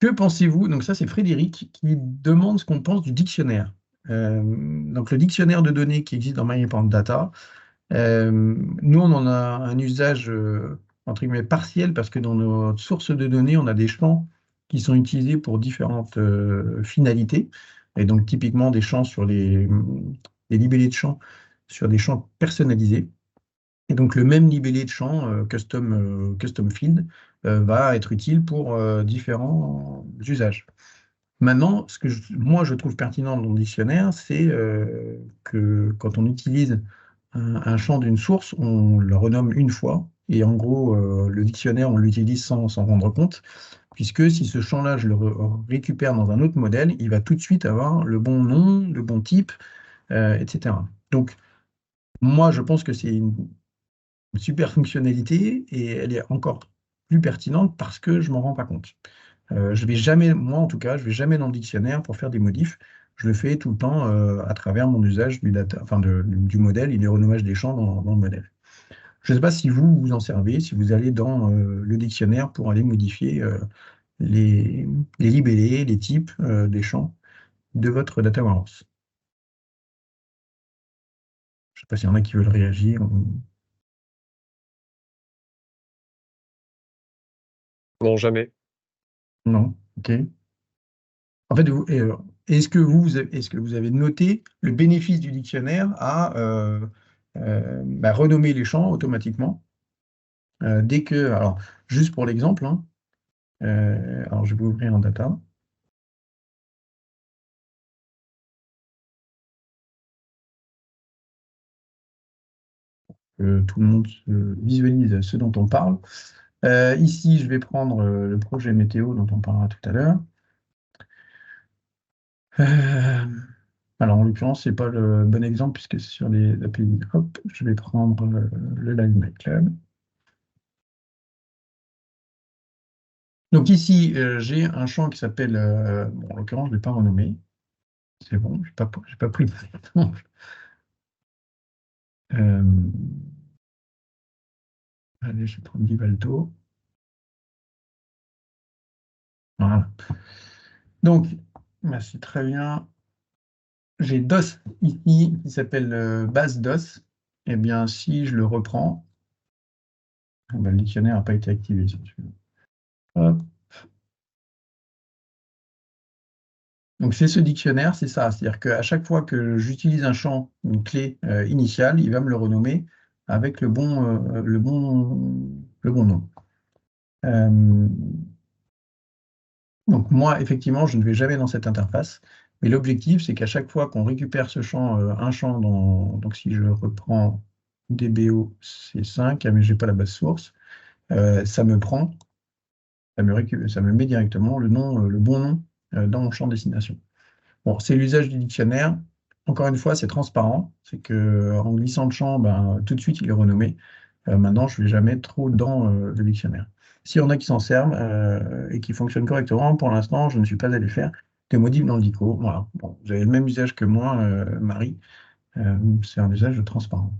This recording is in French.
Que pensez-vous? Donc ça, c'est Frédéric qui demande ce qu'on pense du dictionnaire. Donc le dictionnaire de données qui existe dans MyInport nous, on en a un usage entre guillemets partiel parce que dans notre source de données, on a des champs qui sont utilisés pour différentes finalités. Et donc typiquement des champs sur les libellés de champs sur des champs personnalisés. Et donc le même libellé de champ, custom field, va être utile pour différents usages. Maintenant, ce que moi je trouve pertinent dans le dictionnaire, c'est que quand on utilise un champ d'une source, on le renomme une fois. Et en gros, le dictionnaire, on l'utilise sans s'en rendre compte, puisque si ce champ-là, je le récupère dans un autre modèle, il va tout de suite avoir le bon nom, le bon type, etc. Donc, moi, je pense que c'est une super fonctionnalité et elle est encore plus pertinente parce que je m'en rends pas compte. Je vais jamais, moi en tout cas, je vais jamais dans le dictionnaire pour faire des modifs. Je le fais tout le temps à travers mon usage du data, enfin du modèle et des renommages des champs dans le modèle. Je ne sais pas si vous vous en servez, si vous allez dans le dictionnaire pour aller modifier les, les libellés, les types des champs de votre data warehouse. Je ne sais pas s'il y en a qui veulent réagir. Non, jamais. Non, ok. En fait, est-ce que vous avez noté le bénéfice du dictionnaire à renommer les champs automatiquement dès que, alors, juste pour l'exemple, hein, alors je vais ouvrir un data. Que tout le monde visualise ce dont on parle. Ici, je vais prendre le projet météo dont on parlera tout à l'heure. Euh, alors, en l'occurrence, ce n'est pas le bon exemple puisque c'est sur les API. Hop, je vais prendre le Live MyCloud. Donc ici, j'ai un champ qui s'appelle, bon, en l'occurrence, je ne l'ai pas renommé. C'est bon, j'ai pas pris par exemple. Euh, allez, je vais prendre Vivaldo. Voilà. Donc, merci, très bien. J'ai DOS ici qui s'appelle base DOS. Eh bien, si je le reprends, eh ben, le dictionnaire n'a pas été activé. Si tu veux. Hop. Donc, c'est ce dictionnaire, c'est ça. C'est-à-dire qu'à chaque fois que j'utilise un champ, une clé initiale, il va me le renommer avec le bon nom. Euh, donc, moi, effectivement, je ne vais jamais dans cette interface. Mais l'objectif, c'est qu'à chaque fois qu'on récupère ce champ, un champ donc si je reprends DBO C5, ah, mais je n'ai pas la base source, ça me prend, ça me met directement le nom, le bon nom dans mon champ de destination. Bon, c'est l'usage du dictionnaire. Encore une fois, c'est transparent. C'est que en glissant le champ, ben, tout de suite, il est renommé. Maintenant, je ne vais jamais trop dans le dictionnaire. S'il y en a qui s'en servent et qui fonctionnent correctement, pour l'instant, je ne suis pas allé faire des modifs dans le dico. Voilà. Bon, vous avez le même usage que moi, Marie. C'est un usage transparent.